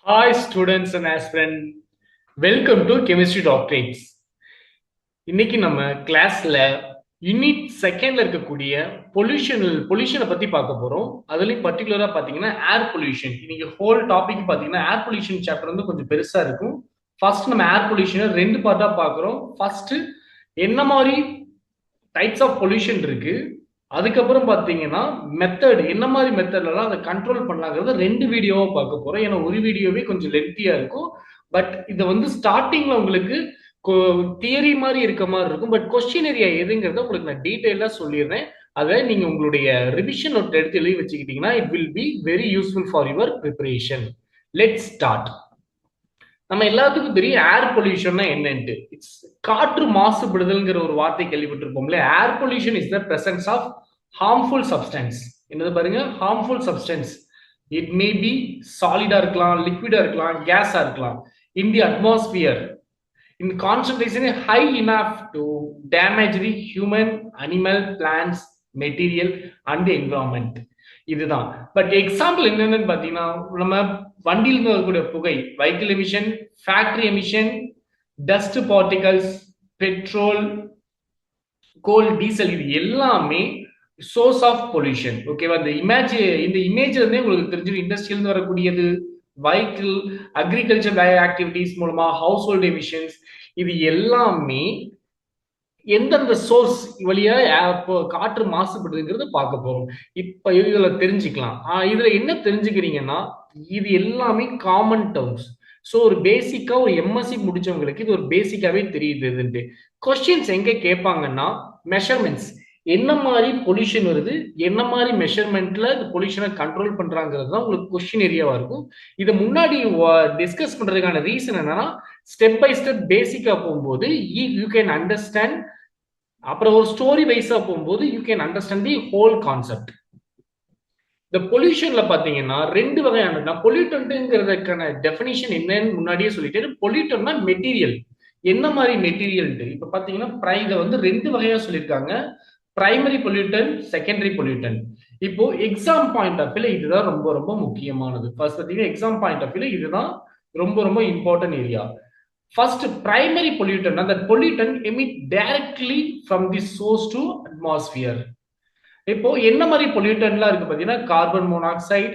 Hi, students and aspirant. Welcome to Chemistry Doctorates. இன்னைக்கு நம்ம கிளாஸ்ல யூனிட் செகண்ட்ல இருக்கக்கூடிய பொல்யூஷனை பத்தி பார்க்க போறோம். அதுலயும் பர்டிகுலரா பாத்தீங்கன்னா ஏர் பொல்யூஷன். இன்னைக்கு ஹோல் டாபிக் பாத்தீங்கன்னா ஏர் பொல்யூஷன் சாப்டர் வந்து கொஞ்சம் பெருசா இருக்கும். ஃபர்ஸ்ட் நம்ம ஏர் பொல்யூஷனை ரெண்டு பார்ட்டா பார்க்குறோம். ஃபர்ஸ்ட் என்ன மாதிரி டைப்ஸ் ஆஃப் பொல்யூஷன் இருக்கு, அதுக்கப்புறம் பாத்தீங்கன்னா மெத்தட் என்ன மாதிரி மெத்தட்லாம் அதை கண்ட்ரோல் பண்ணலாங்கிறத ரெண்டு வீடியோவா பார்க்க போறோம். ஏன்னா ஒரு வீடியோவே கொஞ்சம் லென்த்தியா இருக்கும். பட் இதை வந்து ஸ்டார்டிங்ல உங்களுக்கு தியரி மாதிரி இருக்க மாதிரி இருக்கும். பட் கொஸ்டின் ஏரியா எதுங்கிறத உங்களுக்கு நான் டீட்டெயிலா சொல்லிடுறேன். அதை நீங்க உங்களுடைய ரிவிஷன் நோட் எடுத்து எழுதி வச்சுக்கிட்டீங்கன்னா it will be very useful for your preparation. Let's start. நம்ம எல்லாத்துக்கும் தெரியும் ஏர் பொல்யூஷன்னா என்னன்ட்டு. இட்ஸ் காற்று மாசுபடுதல்ங்கிற ஒரு வார்த்தை கேள்விப்பட்டிருப்போம்ல. Air pollution is the presence of harmful substance. என்னது பாருங்க, harmful substance. It may be சாலிடா இருக்கலாம், லிக்விடா இருக்கலாம், கேஸா இருக்கலாம். In the atmosphere in concentration high enough to damage the human, animal, plants, material and the environment. இதுதான். பட் எக்ஸாம்பிள் என்னன்னு பாத்தீங்கன்னா, நம்ம வண்டியில இருந்து வரக்கூடிய புகை, vehicle emission, factory emission, dust particles, petrol, coal, diesel, இது எல்லாமே சோர்ஸ் ஆஃப் பொல்யூஷன். ஓகேவா? இந்த இமேஜ் வந்து உங்களுக்கு தெரிஞ்சிடும். இண்டஸ்ட்ரியில இருந்து வரக்கூடியது, வெஹிக்கிள், அக்ரிகல்ச்சர் ஆக்டிவிட்டிஸ் மூலமா ஹவுஸ் ஹோல்ட் எமிஷன்ஸ், இது எல்லாமே எந்தெந்த சோர்ஸ் வழியா காற்று மாசுபடுதுங்கிறது பார்க்க போறோம். இப்ப இதுல தெரிஞ்சுக்கலாம். இதுல என்ன தெரிஞ்சுக்கிறீங்கன்னா, இது எல்லாமே காமன் டேர்ம்ஸ். ஸோ ஒரு பேசிக்கா ஒரு எம்எஸ்சி முடிச்சவங்களுக்கு இது ஒரு பேசிக்காவே தெரியுது. கொஸ்டின்ஸ் எங்க கேட்பாங்கன்னா, மெஷர்மெண்ட்ஸ் என்ன மாதிரி பொல்யூஷன் வருது, என்ன மாதிரி மெஷர்மெண்ட்ல பொல்யூஷனை கண்ட்ரோல் பண்றாங்கிறது தான் உங்களுக்கு கொஸ்டின் ஏரியாவா இருக்கும். இதை முன்னாடி டிஸ்கஸ் பண்றதுக்கான ரீசன் என்னன்னா, ஸ்டெப் பை ஸ்டெப் பேசிக்கா போகும்போது யூ கேன் அண்டர்ஸ்டாண்ட். அப்புறம் ஒரு ஸ்டோரி வைஸா போகும்போது you can understand the whole concept. இந்த பொல்யூஷன்ல பாத்தீங்கன்னா ரெண்டு வகையான பொல்யூட்டன்ட்ங்கிறதுக்கான டெஃபினிஷன் என்னன்னு முன்னாடியே சொல்லிட்டேன். பொல்யூட்டன்ட்னா மெட்டீரியல். என்ன மாதிரி மெட்டீரியல்? இப்ப பாத்தீங்கன்னா இதை வந்து ரெண்டு வகையா சொல்லியிருக்காங்க. Primary pollutant, secondary pollutant. இப்போ எக்ஸாம் பாயிண்ட் ஆஃப் வியூல இதுதான் ரொம்ப ரொம்ப முக்கியமானது. ஃபர்ஸ்ட் பாத்தீங்கன்னா எக்ஸாம் பாயிண்ட் ஆஃப் வியூல இதுதான் ரொம்ப ரொம்ப important area. First, primary pollutant, and that pollutant emit directly from the source to atmosphere. இப்போ என்ன மாதிரி பொல்யூட்டன்ட்லாம் இருக்கு பாத்தீங்கன்னா, carbon monoxide,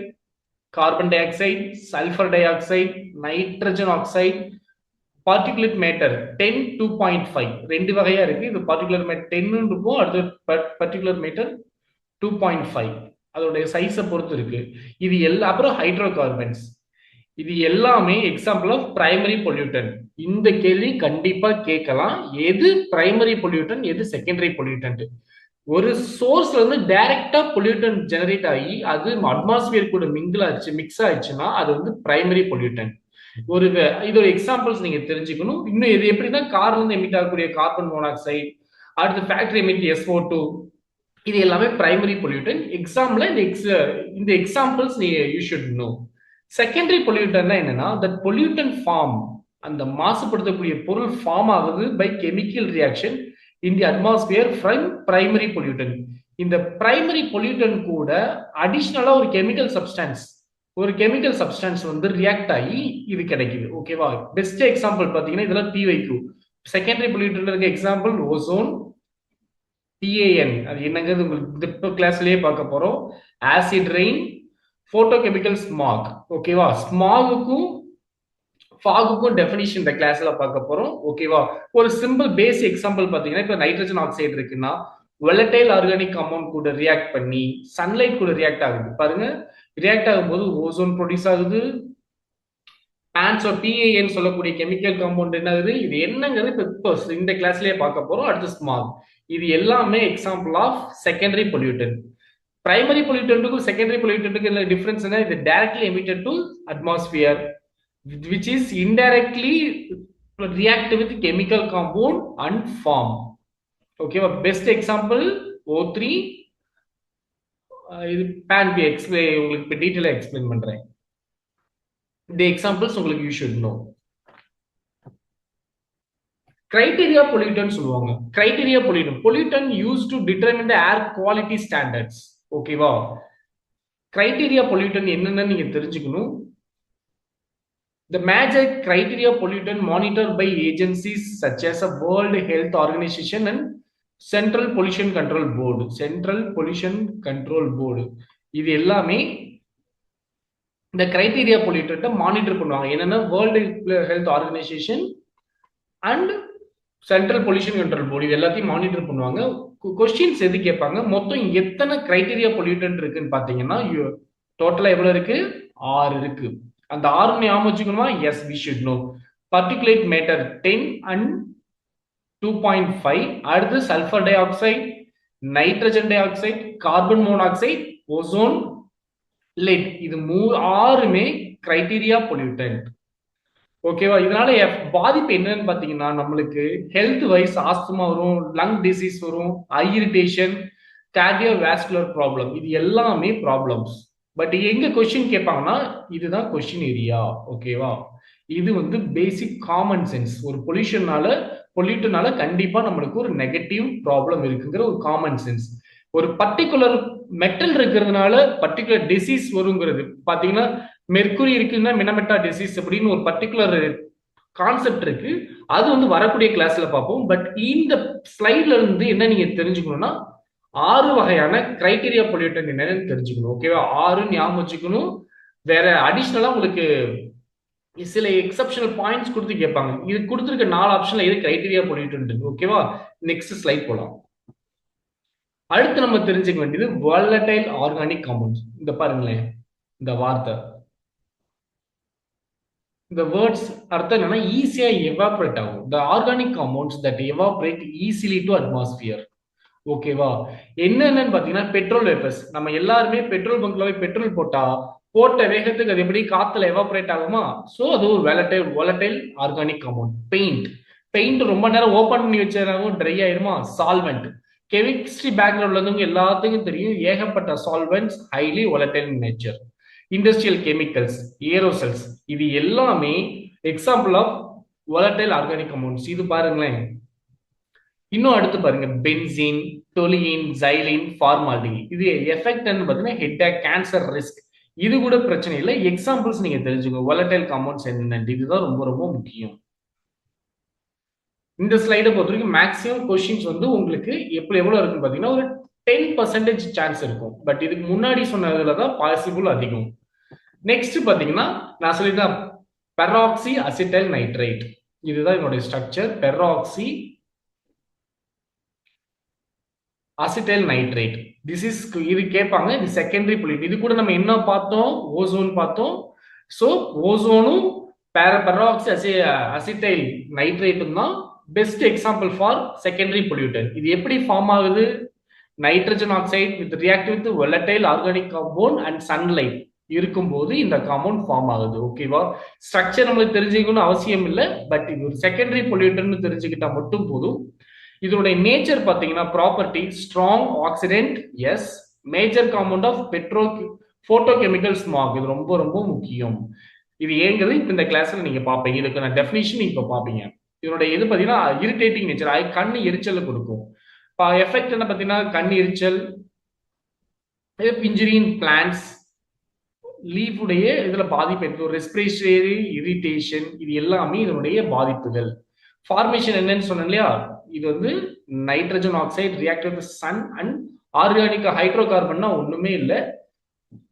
carbon di oxide, sulphur di oxide, nitrogen oxide, particulate matter 10 2.5 ரெண்டு வகையா இருக்கு. இது பார்ட்டிகுலர் மேட்டர் 10 இருக்கும், அடுத்து பர்டிகுலர் மேட்டர் 2.5. அதோடைய சைஸை பொறுத்து இருக்கு. இது எல்லா அப்புறம் ஹைட்ரோ கார்பன்ஸ். இது எல்லாமே எக்ஸாம்பிள் ஆஃப் பிரைமரி பொல்யூட்டன். இந்த கேள்வி கண்டிப்பா கேட்கலாம். எது பிரைமரி பொல்யூட்டன், எது செகண்டரி பொல்யூட்டன்? ஒரு சோர்ஸ்ல இருந்து டைரக்டா பொல்யூட்டன் ஜெனரேட் ஆகி அது அட்மாஸ்பியர் கூட மிக்ஸ் ஆயிடுச்சுன்னா அது வந்து பிரைமரி பொல்யூட்டன். இதோட எக்ஸாம்பிள்ஸ் நீங்க தெரிஞ்சுக்கணும். இன்னும் இது எப்படின்னா, கார்ல இருந்து எமிட் ஆகக்கூடிய கார்பன் மோனாக்சைடு, அடுத்து ஃபேக்டரி எமிட் SO2, இது எல்லாமே பிரைமரி பொல்யூட்டன். எக்ஸாம்ல இந்த examples you should know. Secondary பொல்யூட்டன்னா என்னன்னா, தட் பொல்யூட்டன் ஃபார்ம், அந்த மாசுபடுத்தக்கூடிய பொருள் ஃபார்ம் ஆகுது by chemical reaction in the atmosphere from primary pollutant. இந்த பிரைமரி பொல்யூட்டன் கூட அடிஷ்னலா ஒரு கெமிக்கல் சப்ஸ்டன்ஸ் வந்து ரியாக்ட் ஆகி இது கிடைக்குது. ஓகேவா? பெஸ்ட் எக்ஸாம்பிள் பாத்தீங்கன்னா இதெல்லாம் PYQ. செகண்டரி பொல்யூட்டன் இருக்க எக்ஸாம்பிள் ஓசோன், TAN. அது என்னங்கிறது உங்களுக்கு இந்த கிளாஸ்லயே பார்க்க போறோம். Acid rain, போட்டோகெமிக்கல் smack. ஓகேவா? ஸ்மாகுக்கும் ஃபாகுக்கும் டெஃபினிஷன் இந்த கிளாஸ்ல பார்க்க போறோம். ஓகேவா? ஒரு சிம்பிள் பேஸ் எக்ஸாம்பிள் பாத்தீங்கன்னா, இப்ப நைட்ரஜன் ஆக்சைடு இருக்குன்னா volatile ஆர்கானிக் காம்பவுண்ட் கூட ரியாக்ட் பண்ணி சன்லைட் கூட ரியாக்ட் ஆகுது. பாருங்க, ரியாக்ட் ஆகும்போது ஓசோன் ப்ரொடியூஸ் ஆகுது. PAN சொல்லக்கூடிய கெமிக்கல் காம்பவுண்ட் என்ன ஆகுது? இது என்னங்கிறது இப்போ இந்த கிளாஸ்லயே பார்க்க போறோம். அடுத்து ஸ்மாக். இது எல்லாமே எக்ஸாம்பிள் ஆஃப் செகண்டரி பொல்யூட்டன். பிரைமரி பொல்யூட்டன்ட்டுக்கும் செகண்டரி பொல்யூட்டன்ட்டுக்கு என்ன டிஃபரன்ஸ்? இது directly emitted to atmosphere, which is indirectly react with chemical compound and form. Okay, best example O3. இது pan be explain உங்களுக்கு டீடைலா எக்ஸ்பிளைன் பண்றேன். இந்த எக்ஸாம்பிள்ஸ் உங்களுக்கு you should know. Criteria pollutant சொல்லுவாங்க. Criteria pollutant use to determine the air quality standards. ஓகேவா? Criteria pollutant என்னன்னு நீங்க தெரிஞ்சுக்கணும். The major criteria pollutant monitored by agencies such as a World Health Organization and Central Pollution Control Board. Central Pollution Control Board. இது எல்லாமே இந்த criteria பொல்யூட்டன்ட்டை monitor பண்ணுவாங்க. என்னன்னா world health organisation and central pollution control board இது எல்லாத்தையும் monitor பண்ணுவாங்க. Questions எது கேட்பாங்க, மொத்தம் எத்தனை கிரைட்டீரியா பொல்யூட்டன் இருக்குன்னு பாத்தீங்கன்னா டோட்டலா எவ்வளவு இருக்கு, 6 இருக்கு. அந்த 6 ஞாபகம் வச்சுக்கணுமா? Yes, we should know. Particulate matter 10 and 2.5. அடுத்து sulphur dioxide, nitrogen dioxide, carbon monoxide, ozone, lead. இது 6மே கிரைட்டீரியா பொல்யூட்டன். ஓகேவா? இதனால பாதிப்பு என்னன்னு பாத்தீங்கன்னா நம்மளுக்கு ஹெல்த் வைஸ் ஆஸ்துமா வரும், லங் டிசீஸ் வரும், ஐ இரிட்டேஷன், கார்டியோவாஸ்குலர் ப்ராப்ளம், இது எல்லாமே ப்ராப்ளம்ஸ். பட் எங்க கொஸ்டின் கேட்பாங்கன்னா இதுதான் கொஸ்டின் ஏரியா. ஓகேவா? இது வந்து பேசிக் காமன் சென்ஸ். ஒரு பொல்யூட்டனால கண்டிப்பா நம்மளுக்கு ஒரு நெகட்டிவ் ப்ராப்ளம் இருக்குங்கிற ஒரு காமன் சென்ஸ். ஒரு பர்டிகுலர் மெட்டல் இருக்கிறதுனால பர்டிகுலர் டிசீஸ் வருங்கிறது பாத்தீங்கன்னா, மெர்க்குரி இருக்குன்னா மினமெட்டா டிசீஸ் அப்படின்னு ஒரு பர்டிகுலர் கான்செப்ட் இருக்கு. அது வந்து வரக்கூடிய கிளாஸ்ல பார்ப்போம். பட் இந்த ஸ்லைட்ல இருந்து என்ன நீங்க தெரிஞ்சுக்கணும்னா 6 வகையான கிரைட்டீரியா பொல்யூட்டன் என்னன்னு தெரிஞ்சுக்கணும். ஓகேவா? 6 ஞாபகம் வச்சுக்கணும். வேற அடிஷனலா உங்களுக்கு சில எக்ஸப்ஷனல் பாயிண்ட்ஸ் கொடுத்து கேட்பாங்க. இது கொடுத்துருக்க 4 ஆப்ஷன்ல எது கிரைட்டீரியா பொல்யூட்டன். ஓகேவா? நெக்ஸ்ட் ஸ்லைட் போலாம். அடுத்து நம்ம தெரிஞ்சுக்க வேண்டியது வாலடைல் ஆர்கானிக் காம்பவுண்ட்ஸ். இந்த பாருங்களேன், இந்த வார்த்தை, இந்த வேர்ட்ஸ் அர்த்தம் என்னன்னா ஈஸியா எவாபரேட் ஆகும். த organic compounds that evaporate easily to atmosphere. ஓகேவா? என்னென்னு பாத்தீங்கன்னா பெட்ரோல் வேப்பர்ஸ். நம்ம எல்லாருமே பெட்ரோல் பங்க்ல போய் பெட்ரோல் போட்ட வேகத்துக்கு அது எப்படி காத்துல எவாபரேட் ஆகுமா? சோ அது ஒரு வாலடைல் ஆர்கானிக் காம்பவுண்ட். பெயிண்ட் ரொம்ப நேரம் ஓபன் பண்ணி வச்சாலும் ட்ரை ஆயிருமா? சால்வெண்ட். கெமிஸ்ட்ரி பேக்ரவுண்ட்ல இருந்தவங்க எல்லாத்துக்கும் தெரியும், ஏகப்பட்ட solvents highly volatile in nature. Industrial chemicals, aerosols, இது எல்லாமே example of volatile organic compounds. இது பாருங்களேன். இன்னும் அடுத்து பாருங்க, பென்சீன், டொலியின், ஜைலின், ஃபார்மால்டிஹைட். இது எஃபெக்ட் பாத்தீங்கன்னா ஹெட் கேன்சர் ரிஸ்க். இது கூட பிரச்சனை இல்லை. எக்ஸாம்பிள்ஸ் நீங்க தெரிஞ்சுக்கோ. வாலடைல் காம்பவுண்ட்ஸ் என்னென்ன, இதுதான் ரொம்ப ரொம்ப முக்கியம். இந்த ஸ்லைடை பொறுத்த வரைக்கும் மேக்ஸிமம் கொஸ்டின்ஸ் வந்து உங்களுக்கு எவ்வளவு இருக்குன்னு பாத்தீங்கன்னா ஒரு 10% சான்ஸ் இருக்கும். பட் இதுக்கு முன்னாடி சொன்னதுலதான் பாசிபிள் அதிகம். நெக்ஸ்ட் பாத்தீங்கன்னா நான் சொல்லிதான் பெராக்சி அசிட்டைல் நைட்ரைட். இதுதான் என்னுடைய ஸ்ட்ரக்சர். Peroxy acetyl nitrite. இது கேட்பாங்க. இது செகண்டரி பொல்யூட். இது கூட நம்ம என்ன பார்த்தோம்? ஓசோன் பார்த்தோம். சோ ஓசோனும் பெராக்சி அசிட்டைல் நைட்ரைட்டும் தான் best example for secondary pollutant. இது எப்படி ஃபார்ம் ஆகுது? Nitrogen oxide with react with volatile organic compound and sunlight இருக்கும்போது இந்த காம்பவுண்ட் ஃபார்ம் ஆகுது. ஓகேவா? ஸ்ட்ரக்சர் நம்மளுக்கு தெரிஞ்சுக்கணும்னு அவசியம் இல்லை. பட் இது ஒரு செகண்டரி பொல்யூட்டன் தெரிஞ்சுக்கிட்டா மட்டும் போதும். இதனுடைய நேச்சர் பாத்தீங்கன்னா property strong oxidant, yes. Major compound of photochemical smog. இது ரொம்ப ரொம்ப முக்கியம். இது ஏங்கிறது இப்ப இந்த கிளாஸ்ல நீங்க பாப்பீங்க. இதுக்கான டெஃபினிஷன் இப்ப பாப்பீங்க. இதனுடைய இது பாத்தீங்கன்னா இரிட்டேட்டிங் நேச்சர், கண்ணு எரிச்சல் கொடுக்கும். எஃபெக்ட் என்ன பாத்தீங்கன்னா கண் எரிச்சல், இன்ஜுரி இன் பிளான்ட்ஸ், லீஃப் உடைய இதுல பாதிப்பு, ரெஸ்பிரேட்டரி இரிட்டேஷன், இது எல்லாமே இதனுடைய பாதிப்புகள். ஃபார்மேஷன் என்னன்னு சொன்னேன் இல்லையா? இது வந்து nitrogen oxide react with sun and organic ஹைட்ரோ கார்பன்னா ஒண்ணுமே இல்லை,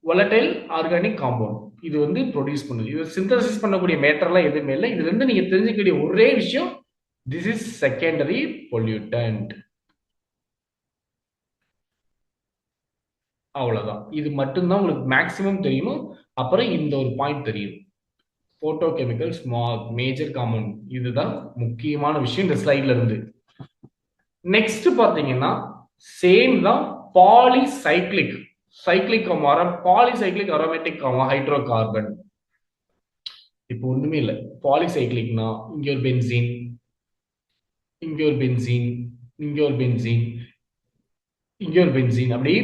வாலடைல் ஆர்கானிக் காம்பவுண்ட். இது வந்து ப்ரொடியூஸ் பண்ணுது. இது சிந்தசிஸ் பண்ணக்கூடிய மேட்டர்லாம் எதுவுமே இல்லை. இதுல இருந்து நீங்க தெரிஞ்சுக்கக்கூடிய ஒரே விஷயம், திஸ் இஸ் செகண்டரி பொல்யூட்டன்ட். அவ்வளவுதான். இது மட்டும்தான் உங்களுக்கு மேக்சிமம் தெரியணும். அப்புறம் இந்த ஒரு பாயிண்ட் தெரியும், போட்டோகெமிக்கல் ஸ்மாக் மேஜர் காம்பவுண்ட். இதுதான் முக்கியமான விஷயம் இந்த ஸ்லைட்ல இருந்து. நெக்ஸ்ட் பாத்தீங்கன்னா சேம் தான் polycyclic polycyclic aromatic hydro carbon. இப்போ ஒண்ணுமே இல்லை. பாலிசைக்ளிக்னா இங்க ஒரு பென்சீன், இங்க ஒரு பென்சீன், இங்க ஒரு பென்சீன், இங்க ஒரு பென்சீன், அப்படி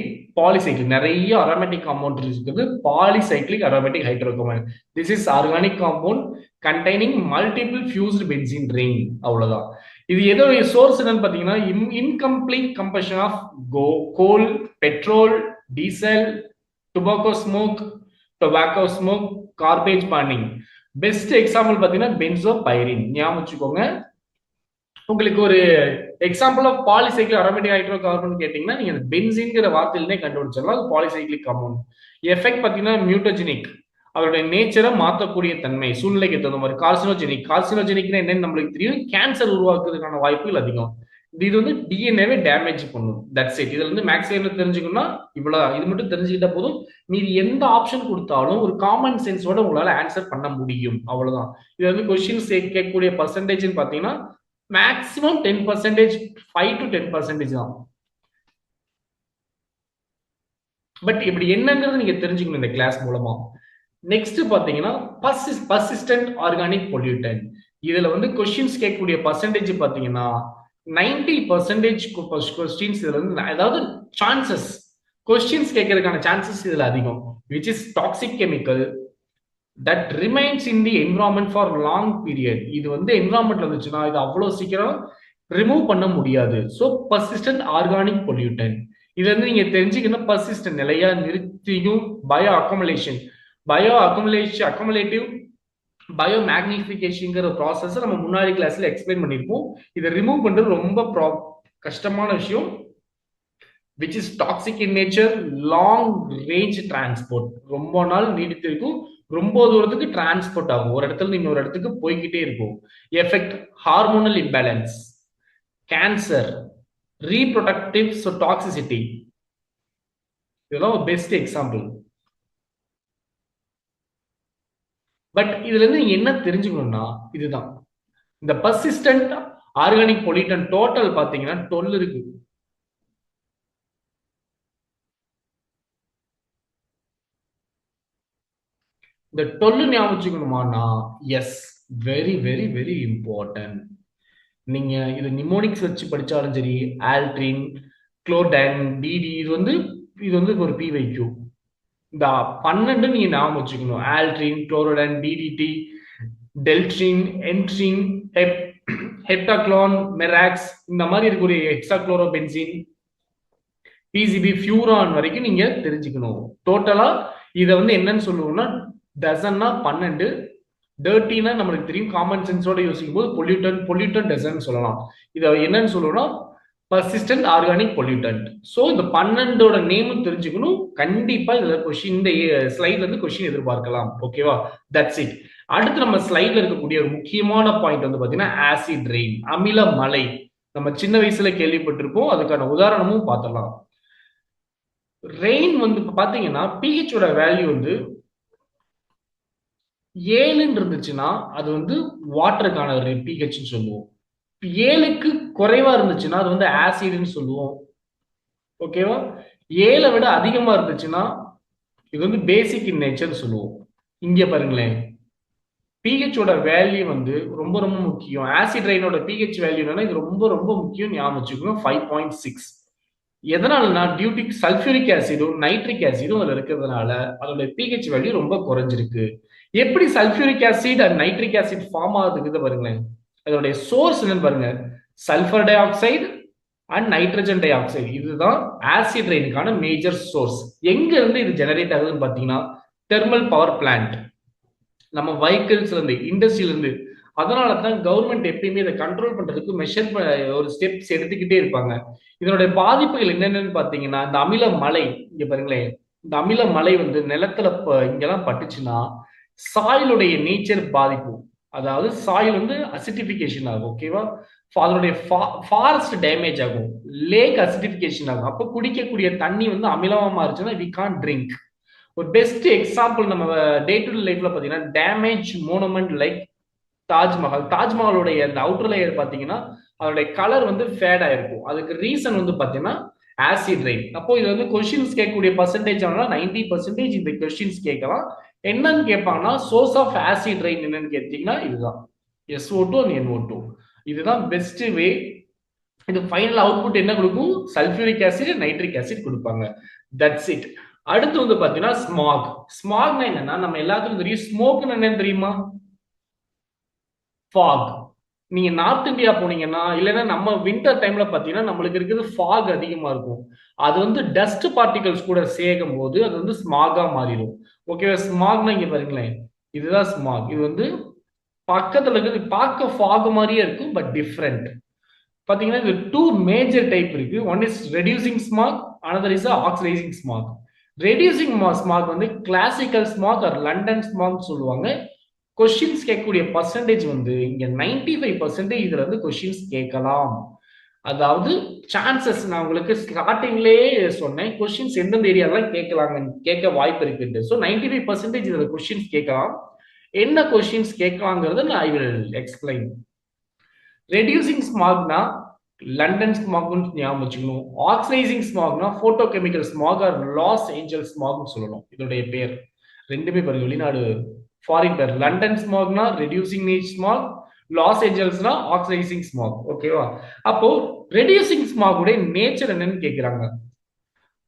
பாலிசைக்ளிக் நிறைய அரோமேட்டிக் காம்பவுண்ட் இருக்குது. Polycyclic aromatic hydro compound. This is organic compound containing multiple fused benzene ring. அவ்வளவுதான். இது எதோடைய சோர்ஸ் என்னன்னு பாத்தீங்கன்னா incomplete combustion of coal, petrol, diesel, tobacco smoke, garbage burning. Best example பாத்தீங்கன்னா பென்சோ பைரின் ஞாபகம் வச்சுக்கோங்க. உங்களுக்கு ஒரு example of polycyclic aromatic hydrocarbon கேட்டீங்கன்னா நீங்க பென்சின்ங்கிற வார்த்தையிலே கண்டுபிடிச்சிடலாம். அது பாலிசைக்கிளிக் காம்பவுண்ட். எஃபெக்ட் பாத்தீங்கன்னா மியூட்டோஜெனிக், அதோட நேச்சரை மாற்றக்கூடிய தன்மை, சூழ்நிலைக்கு தகுந்த மாதிரி. கார்சினோஜெனிக், கார்சினோஜெனிக்னா என்னன்னு நம்மளுக்கு தெரியும், கேன்சர் உருவாக்குறதுக்கான வாய்ப்புகள் அதிகம். இது வந்து டிஎன்ஏவே டேமேஜ் பண்ணும். That's it. இதுல இருந்து மேக்ஸிமம் தெரிஞ்சுக்கணும்னா இவ்வளவு, இது மட்டும் தெரிஞ்சுக்கிட்டா போதும். மீதி எந்த ஆப்ஷன் கொடுத்தாலும் ஒரு காமன் சென்ஸோட உங்களால ஆன்சர் பண்ண முடியும். அவ்வளவுதான். இது வந்து கொஸ்டின்ஸ் கேட்கக்கூடிய பர்சன்டேஜ் பாத்தீங்கன்னா மேக்ஸிமம் 10%, 5 to 10% தான். பட் இப்படி என்னங்கிறது நீங்க தெரிஞ்சுக்கணும் இந்த கிளாஸ் மூலமா. நெக்ஸ்ட் பாத்தீங்கன்னா பர்சிஸ்டன்ட் ஆர்கானிக் பொல்யூட்டன். இதுல வந்து கொஸ்டின்ஸ் கேட்கக்கூடிய பர்சன்டேஜ் பாத்தீங்கன்னா 90% கொஸ்டின்ஸ் இதுல இருந்து, அதாவது சான்சஸ் கொஸ்டின்ஸ் கேட்கறதுக்கான சான்சஸ் இதுல அதிகம். Which is toxic chemical that remains in the environment for long period. இது வந்து என்விரான்மெண்ட்ல இருந்துச்சுன்னா இது அவ்வளவு சீக்கிரம் ரிமூவ் பண்ண முடியாது. So persistent organic pollutant. இது வந்து நீங்க தெரிஞ்சுக்கணும். பர்சிஸ்டன்ட் நிலையா நிறுத்தியும் பயோ அக்கமுலேஷன், அக்கமுலேட்டிவ் பயோ மேக்னிஃபிகேஷன்ங்கிற ப்ராசஸ் நம்ம முன்னாடி கிளாஸ்ல எக்ஸ்பிளைன் பண்ணியிருப்போம். இதை ரிமூவ் பண்றது ரொம்ப கஷ்டமான விஷயம். Which is toxic in nature, long range transport, ரொம்ப நாள் நீடித்திருக்கும், ரொம்ப தூரத்துக்கு டிரான்ஸ்போர்ட் ஆகும், ஒரு இடத்துல இன்னொரு இடத்துக்கு போய்கிட்டே இருக்கும். Effect hormonal imbalance, cancer, reproductive toxicity. இதெல்லாம் ஒரு பெஸ்ட் எக்ஸாம்பிள். பட் இதுல இருந்து நீங்க என்ன தெரிஞ்சுக்கணும்னா இதுதான், இந்த பர்சிஸ்டன்ட் ஆர்கானிக் பொல்யூட்டன் டோட்டல் பாத்தீங்கன்னா 12 இருக்கு. இந்த 12 ஞாபகம் வச்சுக்கணுமானா yes, very very very important. நீங்க இது நிமோனிக்ஸ் வச்சு படிச்சாலும் சரி, ஆல்ட்ரின், குளோர்டன், டிடி, இது வந்து ஒரு PYQ. இந்த 12 நீங்க ஞாபகம் வச்சுக்கணும். ஆல்ட்ரின், குளோரோடன், டிடிடி, டெல்ட்ரின், என்ட்ரின், ஹெப்டாக்ளோன், மெராக்ஸ், இந்த மாதிரி இருக்கக்கூடிய ஹெக்ஸாக்ளோரோபென்சின், பிசிபி, ஃபியூரான் வரைக்கும் நீங்க தெரிஞ்சுக்கணும். டோட்டலா இதை வந்து என்னன்னு சொல்லுவோம்னா டசன்னா 12, டர்ட்டினா நம்மளுக்கு தெரியும், காமன் சென்ஸோட யோசிக்கும் போது பொல்யூட்டன் டசன் சொல்லலாம். இதை என்னன்னு சொல்லுவோம்னா பர்சிஸ்டன்ட் ஆர்கானிக் பொல்யூட்டன்ட். ஸோ இந்த 12ஓட நேமும் தெரிஞ்சுக்கணும். கண்டிப்பா இதுல கொஸ்டின், இந்த ஸ்லைட்ல இருந்து கொஸ்டின் எதிர்பார்க்கலாம். ஓகேவா? That's it. அடுத்து நம்ம ஸ்லைட்ல இருக்கக்கூடிய ஒரு முக்கியமான பாயிண்ட் வந்து பாத்தீங்கன்னா ஆசிட் ரெயின், அமில மழை. நம்ம சின்ன வயசுல கேள்விப்பட்டிருப்போம், அதுக்கான உதாரணமும் பார்த்தலாம். ரெயின் வந்து பாத்தீங்கன்னா பிஹெச்சோட வேல்யூ வந்து 7 இருந்துச்சுன்னா அது வந்து வாட்டருக்கான பிஹெச் சொல்லுவோம். 7க்கு குறைவா இருந்துச்சுன்னா அது வந்து ஆசிட்னு சொல்லுவோம். ஓகேவா? 7 விட அதிகமா இருந்துச்சுன்னா இது வந்து பேசிக் இன் நேச்சர் சொல்லுவோம். இங்க பாருங்களேன், பிஹெச்சோட வேல்யூ வந்து ரொம்ப ரொம்ப முக்கியம். ஆசிட் ரெயினோட பிஹெச் வேல்யூ என்னன்னா இது ரொம்ப ரொம்ப முக்கியம், ஞாபகம் வச்சுக்கோங்க. 5.6. எதனாலனா டியூட்டிக் சல்ஃபியூரிக் ஆசிடும் நைட்ரிக் ஆசிடும் அதுல இருக்கிறதுனால அதோட பிஹெச் வேல்யூ ரொம்ப குறைஞ்சிருக்கு. எப்படி sulphuric acid and nitric acid form ஆகுதுங்கிறத பாருங்களேன். அதோடைய சோர்ஸ் என்னன்னு பாருங்க, sulphur dioxide and nitrogen dioxide. இதுதான் ஆசிட் ரெயினுக்கான மேஜர் சோர்ஸ். எங்க இருந்து இது ஜெனரேட் ஆகுதுன்னு பாத்தீங்கன்னா தெர்மல் பவர் பிளான்ட், நம்ம வெஹிக்கிள்ஸ்ல இருந்து, இண்டஸ்ட்ரியில இருந்து. அதனாலதான் கவர்மெண்ட் எப்பயுமே இதை கண்ட்ரோல் பண்றதுக்கு மெஷர் ஒரு ஸ்டெப்ஸ் எடுத்துக்கிட்டே இருப்பாங்க. இதனுடைய பாதிப்புகள் என்னென்னு பாத்தீங்கன்னா இந்த அமில மழை, இங்க பாருங்களேன், இந்த அமில மழை வந்து நிலத்துல இங்கெல்லாம் பட்டுச்சுன்னா சாயிலுடைய நேச்சர் பாதிப்பு. அதாவது சாயில் வந்து அசிட்டிபிகேஷன் ஆகும். ஓகேவா? அதனுடைய ஃபாரஸ்ட் டேமேஜ் ஆகும், லேக் அசிட்டிபிகேஷன் ஆகும். அப்ப குடிக்கக்கூடிய தண்ணி வந்து அமிலமா மாறுச்சுன்னா வி கான் ட்ரிங்க். ஒரு பெஸ்ட் எக்ஸாம்பிள் நம்ம டே டு டே லைஃப்ல பாத்தீங்கன்னா டேமேஜ் மோனுமெண்ட் லைக் தாஜ்மஹால். தாஜ்மஹாலுடைய அந்த அவுட்டர் லேயர் பாத்தீங்கன்னா அதோடைய கலர் வந்து ஃபேட் ஆயிருக்கும். அதுக்கு ரீசன் வந்து பாத்தீங்கன்னா ஆசிட் ரெயின். அப்போ இது வந்து கொஸ்டின்ஸ் கேட்கக்கூடிய பர்சன்டேஜ் ஆனா 90% இந்த கொஸ்டின்ஸ் கேட்கலாம். என்னன்னு கேட்பாங்கன்னா சோர்ஸ் ஆஃப் ஆசிட் ரெயின் என்னன்னு கேட்டீங்கன்னா இதுதான் SO2 and NO2. இதுதான் பெஸ்ட் வே. இது ஃபைனல் அவுட்புட் என்ன கொடுக்கும்? சல்ஃபியூரிக் ஆசிட், நைட்ரிக் ஆசிட் கொடுப்பாங்க. That's it. அடுத்து வந்து பாத்தீங்கன்னா ஸ்மாக். ஸ்மாக்னா என்னன்னா நம்ம எல்லாத்துக்கும் தெரியும். ஸ்மோக்னு என்னன்னு தெரியுமா? ஃபாக். நீங்க நார்த் இந்தியா போனீங்கன்னா, இல்லைன்னா நம்ம வின்டர் டைம்ல பாத்தீங்கன்னா நம்மளுக்கு இருக்கிறது ஃபாக் அதிகமா இருக்கும். அது வந்து டஸ்ட் பார்ட்டிகல்ஸ் கூட சேர்க்கும் போது அது வந்து ஸ்மாகா மாறிடும். ஓகேவா? ஸ்மாக்னா இங்க பாருங்களேன், இதுதான் ஸ்மாக். இது வந்து பக்கத்துல இருக்குது, பார்க்க ஃபாக் மாதிரியே இருக்கும், பட் டிஃப்ரெண்ட். பாத்தீங்கன்னா இது டூ மேஜர் டைப் இருக்கு. One is reducing smog, another is oxidising smog. Reducing smog வந்து classical smog or London smog சொல்லுவாங்க. கொஸ்டின்ஸ் கேட்கக்கூடிய பர்சன்டேஜ் வந்து இங்க 95% இதுல இருந்து கொஸ்டின்ஸ் கேட்கலாம். அதாவது சான்சஸ் நான் உங்களுக்கு ஸ்டார்டிங்லேயே சொன்னேன், கொஸ்டின்ஸ் எந்தெந்த ஏரியாலாம் கேட்கலாங்க, கேட்க வாய்ப்பு இருக்குது. ஸோ 95% இதுல கொஸ்டின்ஸ் கேட்கலாம். என்ன கொஸ்டின்ஸ் கேட்கலாங்கிறத நான் ஐ வில் எக்ஸ்பிளைன். ரெடியூசிங் ஸ்மாக்னா லண்டன் ஸ்மாக்னு ஞாபகம் வச்சுக்கணும். ஆக்சிடைசிங் ஸ்மாக்னா photo chemical smog or Los Angel ஸ்மாக்னு சொல்லணும். இதோடைய பேர் ரெண்டுமே பாருங்க வெளிநாடு ஃபாரின் பேர். லண்டன் ஸ்மாக்னா ரெடியூசிங் ஸ்மாக், லாஸ் ஏஞ்சல்ஸ்னா ஆக்சிடைசிங் ஸ்மாக். ஓகேவா? அப்போ ரெடியூசிங் ஸ்மாகுடைய நேச்சர் என்னன்னு கேட்கிறாங்க.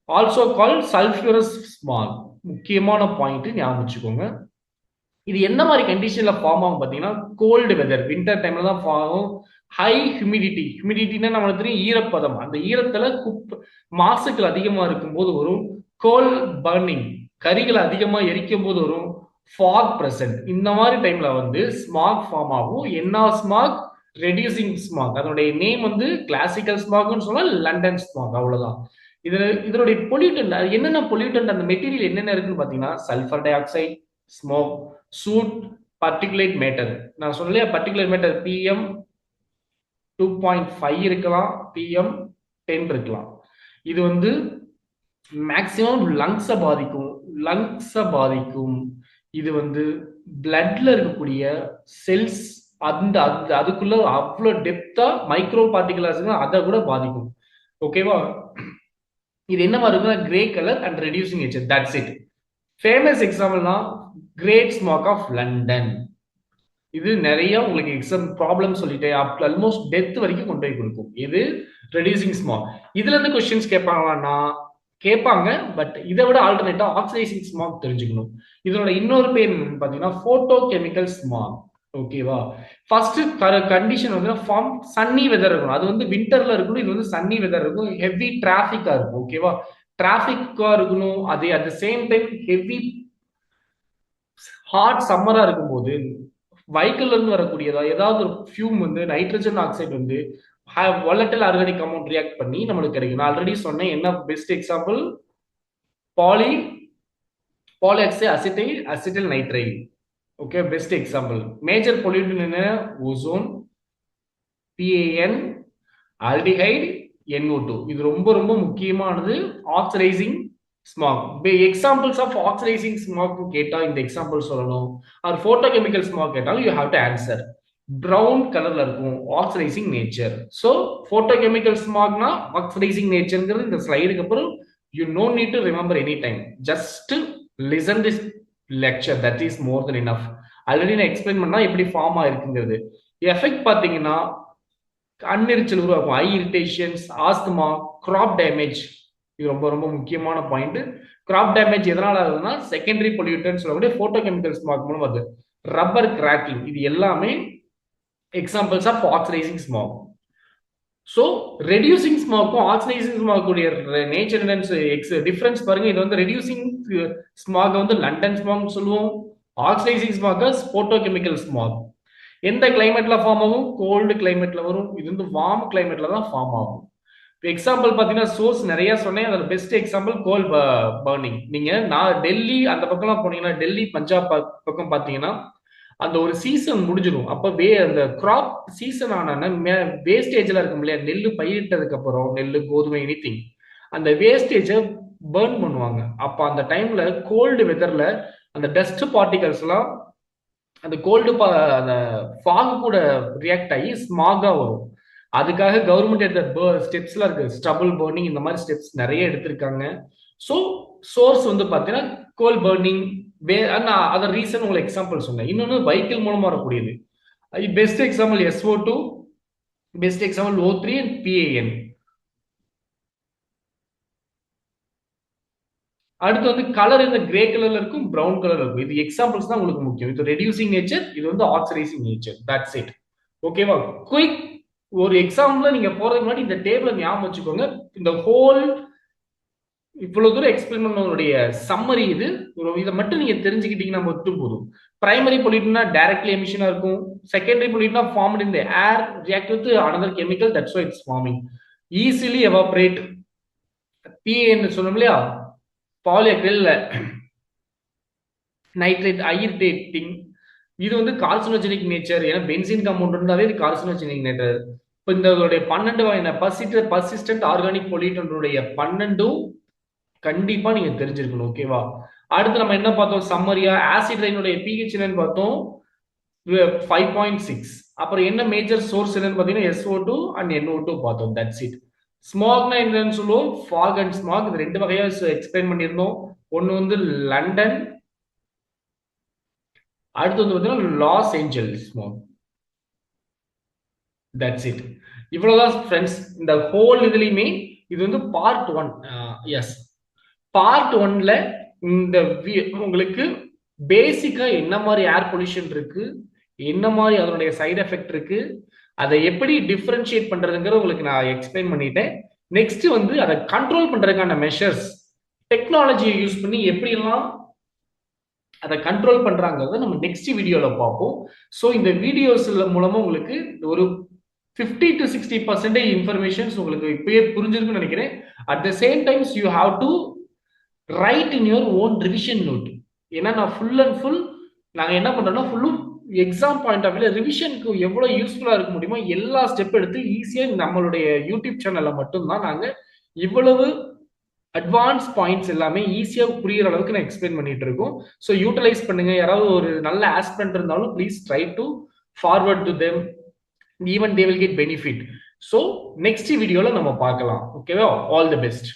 Also call sulphurous smog. முக்கியமான பாயிண்ட் ஞாபகம் வச்சுக்கோங்க. இது என்ன மாதிரி கண்டிஷன்ல ஃபார்ம் ஆகும் பாத்தீங்கன்னா, கோல்டு வெதர் வின்டர் டைம்ல தான் ஃபார்ம் ஆகும். ஹை ஹியூமிடிட்டி, ஹியூமிடிட்டினா நம்மளுக்கு தெரியும் ஈரப்பதம், அந்த ஈரத்துல மாசுக்கள் அதிகமா இருக்கும்போது வரும். கோல் பர்னிங், கரிகள் அதிகமா எரிக்கும் போது வரும். ஃபாக் பிரசன்ட், இந்த மாதிரி டைம்ல வந்து ஸ்மாக் ஃபார்ம் ஆகும். என்ன ஸ்மாக்? Reducing smack. அதனுடைய நேம் வந்து கிளாசிக்கல் ஸ்மாக்னு சொன்னா லண்டன் ஸ்மாக், அவ்வளவுதான். இதனுடைய பொல்யூட்டன்ட், என்னென்ன பொல்யூட்டன்ட் அந்த மெட்டீரியல் என்னென்ன இருக்குன்னு பாத்தீங்கன்னா, sulphur dioxide, smoke, soot, particulate matter. நான் சொல்லலையா பர்டிகுலேட் மேட்டர் PM 2.5 இருக்கலாம், PM 10 இருக்கலாம். இது வந்து மேக்சிமம் லங்ஸை பாதிக்கும். பாதிக்கும். இது வந்து பிளட்ல இருக்கக்கூடிய செல்ஸ், அந்த அதுக்குள்ள அவ்வளோ டெப்தா மைக்ரோ பார்ட்டிகல்ஸ் அதை கூட பாதிக்கும். ஓகேவா? இது என்ன மாதிரி இருக்குன்னா grey colour and reducing nature. That's it. Famous எக்ஸாம்பிள்னா கிரேட் ஸ்மாக் ஆஃப் லண்டன். இது நிறைய உங்களுக்கு எக்ஸாம் ப்ராப்ளம் சொல்லிட்டேன், ஆல்மோஸ்ட் டெத் வரைக்கும் கொண்டு போய் கொடுக்கும். இது ரெடியூசிங் ஸ்மாக். இதுல இருந்து கொஸ்டின்ஸ் கேட்பாங்கன்னா கேட்பாங்க, பட் இதை விட ஆல்டர்னேட்டா ஆக்சிடைசிங் ஸ்மாக் தெரிஞ்சுக்கணும். இதோட இன்னொரு பேர் என்னன்னு பாத்தீங்கன்னா போட்டோ கெமிக்கல் ஸ்மாக். ஓகேவா? ஃபர்ஸ்ட் கண்டிஷன் வந்து ஃபார்ம் சன்னி வெதர் இருக்கணும். அது வந்து விண்டர்ல இருக்கணும். இது வந்து சன்னி வெதர் இருக்கும். ஹெவி டிராபிக்கா இருக்கும். ஓகேவா? டிராபிக்கா இருக்கணும். அது at the same time heavy hot சம்மரா இருக்கும்போது வைக்கிள்ல இருந்து வரக்கூடியதா ஏதாவது ஒரு ஃபியூம் வந்து நைட்ரஜன் ஆக்சைடு வந்து volatile ஆர்கானிக் கம்பவுண்ட் ரியாக்ட் பண்ணி நம்மளுக்கு கிடைக்கும். நான் ஆல்ரெடி சொன்னேன், என்ன best example? Polyoxide acetyl nitride. Okay, best example. Major pollutant என்ன? Ozone, PAN, aldehyde, NO2. இது ரொம்ப ரொம்ப முக்கியமானது. Oxidising smog. Examples of oxidising smog கேட்டா இந்த எக்ஸாம்பிள் சொல்லணும். ஆர் போட்டோ கெமிக்கல் ஸ்மாக் கேட்டாலும் you have to answer. Brown கலர்ல இருக்கும், oxidising nature. So photo chemical ஸ்மாக்னா ஆக்சிடைசிங் நேச்சர்ங்கிறது இந்த ஸ்லைடுக்கு அப்புறம் you no need to remember any time. Just listen this lecture, that is more then enough. Already நான் explain பண்ணா எப்படி ஃபார்ம் ஆயிருக்குங்கிறது. எஃபெக்ட் பாத்தீங்கன்னா கண்ணெரிச்சல் உருவாக்கும், ஐ இரிட்டேஷன்ஸ், ஆஸ்துமா, கிராப் டேமேஜ். இது ரொம்ப ரொம்ப முக்கியமான பாயிண்ட். கிராப் டேமேஜ் எதனால ஆகுதுன்னா செகண்டரி பொல்யூட்டன் சொல்லக்கூடிய போட்டோ கெமிக்கல் ஸ்மாக் மூலம் வருது. ரப்பர் கிராக்கிங், இது எல்லாமே examples of oxidising smog. So reducing ஸ்மாக்கும் ஆக்சிடைசிங் ஸ்மாக்குடைய நேச்சர் டிஃபரன்ஸ் பாருங்க. இது வந்து ரெடியூசிங் ஸ்மாக் வந்து லண்டன் ஸ்மாக் சொல்லுவோம். Oxidising smog photo chemical smog. எந்த கிளைமேட்ல ஃபார்ம் ஆகும்? கோல்டு கிளைமேட்ல வரும். இது வந்து வார்ம் கிளைமேட்ல தான் ஃபார்ம் ஆகும். எக்ஸாம்பிள் பாத்தீங்கன்னா சோர்ஸ் நிறைய சொன்னேன். அதோட பெஸ்ட் எக்ஸாம்பிள் கோல் பர்னிங். நீங்க நான் டெல்லி அந்த பக்கம்லாம் போனீங்கன்னா, டெல்லி பஞ்சாப் பக்கம் பாத்தீங்கன்னா அந்த ஒரு சீசன் முடிஞ்சிடும். அப்ப அந்த கிராப் சீசன் ஆன வேஸ்டேஜ்ல இருக்கும் இல்லையா, நெல்லு பயிரிட்டதுக்கு அப்புறம் நெல்லு, கோதுமை, எனிதிங், அந்த வேஸ்டேஜை பர்ன் பண்ணுவாங்க. அப்ப அந்த டைம்ல கோல்டு வெதர்ல அந்த டஸ்ட் பார்ட்டிகல்ஸ் எல்லாம் அந்த கோல்டு அந்த ஃபாக் கூட ரியாக்ட் ஆகி ஸ்மாகா வரும். அதுக்காக கவர்மெண்ட் எடுத்த ஸ்டெப்ஸ்லாம் இருக்கு. ஸ்டபிள் பர்னிங், இந்த மாதிரி ஸ்டெப்ஸ் நிறைய எடுத்திருக்காங்க. ஸோ சோர்ஸ் வந்து பார்த்தீங்கன்னா கோல் பர்னிங். அதர் ரீசன் உங்களுக்கு எக்ஸாம்பிள் சொன்னேன். இன்னொன்று வெஹிக்கிள் மூலமா வரக்கூடியது. Best example SO2, best example O3 and PAN. அடுத்து வந்து கலர் இந்த கிரே கலர்ல இருக்கும், பிரவுன் கலர்ல இருக்கும். இது எக்ஸாம்பிள்ஸ் தான் உங்களுக்கு முக்கியம். இது ரெடியூசிங் நேச்சர், இது வந்து ஆக்சிடைசிங் நேச்சர். That's it. ஓகேவா? குயிக் ஒரு எக்ஸாம்பிள் நீங்க போறதுக்கு முன்னாடி இந்த டேபிள ஞாபகம் வச்சுக்கோங்க. இந்த ஹோல் இவ்வளவு தூரம் எக்ஸ்பிளைன் பண்ணவங்களுடைய சம்மரி இது. இதை மட்டும் நீங்க தெரிஞ்சுக்கிட்டீங்கன்னா மட்டும் போதும். பிரைமரி பொல்யூட்னா டைரக்ட்லி எமிஷனா இருக்கும். செகண்டரி பொல்யூட்னா formed in the air react with another chemical, that's why it's forming. Easily evaporate. பிஏன்னு சொன்னோம் இல்லையா, பாலியக்ரில் நைட்ரேட் ஐர்டேட்டிங். இது வந்து கார்சினோஜெனிக் நேச்சர். ஏன்னா பென்சின் காம்பவுண்ட் இருந்தாலே இது கார்சினோஜெனிக் நேச்சர். இப்போ இந்த 12 வகையான பர்சிஸ்டன்ட் ஆர்கானிக் பொல்யூட்டனுடைய 12ம் கண்டிப்பா நீங்க தெரிஞ்சிருக்கணும். ஓகேவா? அடுத்து நம்ம என்ன பார்த்தோம் சம்மரியா? ஆசிட் ரெயினுடைய பிஹெச் என்னன்னு பார்த்தோம், 5.6. அப்புறம் என்ன மேஜர் சோர்ஸ் என்னன்னு பார்த்தீங்கன்னா SO2 அண்ட் NO2 பார்த்தோம். That's it. ஸ்மாக்னா என்னன்னு சொல்லுவோம், ஃபாக் அண்ட் ஸ்மாக். இது ரெண்டு வகையா எக்ஸ்பிளைன் பண்ணியிருந்தோம். ஒன்னு வந்து லண்டன், அடுத்து வந்து பார்த்தீங்கன்னா Los Angeles smog. That's it. இவ்வளவுதான் ஃப்ரெண்ட்ஸ் இந்த ஹோல் இதுலயுமே. இது வந்து பார்ட் 1. எஸ், பார்ட் 1ல இந்த உங்களுக்கு பேசிக்கா என்ன மாதிரி ஏர் பொல்யூஷன் இருக்கு, என்ன மாதிரி அதனுடைய சைடு எஃபெக்ட் இருக்கு, அதை எப்படி டிஃபரன்ஷியேட் பண்றதுங்கிற உங்களுக்கு நான் எக்ஸ்பிளைன் பண்ணிட்டேன். நெக்ஸ்ட் வந்து அதை கண்ட்ரோல் பண்றதுக்கான மெஷர்ஸ், டெக்னாலஜியை யூஸ் பண்ணி எப்படிலாம் அதை கண்ட்ரோல் பண்றாங்கிறத நம்ம நெக்ஸ்ட் வீடியோல பார்ப்போம். ஸோ இந்த வீடியோஸ் மூலமா உங்களுக்கு ஒரு 50 to 60% இன்ஃபர்மேஷன்ஸ் உங்களுக்கு இப்பயே புரிஞ்சிருக்குன்னு நினைக்கிறேன். At the same times you have to write in your own revision note. ஏன்னா நான் ஃபுல் அண்ட் ஃபுல் நாங்கள் என்ன பண்றோம்னா ஃபுல்லும் எக்ஸாம் பாயிண்ட் ஆஃப் வியூல ரிவிஷனுக்கு எவ்வளவு யூஸ்ஃபுல்லா இருக்க முடியுமோ எல்லா ஸ்டெப் எடுத்து ஈஸியாக நம்மளுடைய யூடியூப் சேனல்ல மட்டும்தான் நாங்கள் இவ்வளவு அட்வான்ஸ் பாயிண்ட்ஸ் எல்லாமே ஈஸியா புரியுற அளவுக்கு நான் எக்ஸ்பிளைன் பண்ணிட்டு இருக்கோம். ஸோ யூட்டிலைஸ் பண்ணுங்க. யாராவது ஒரு நல்ல ஆஸ்பிரண்ட் இருந்தாலும் please try to forward to them, even they will get benefit. So next வீடியோல நம்ம பார்க்கலாம். ஓகேவா? All the best.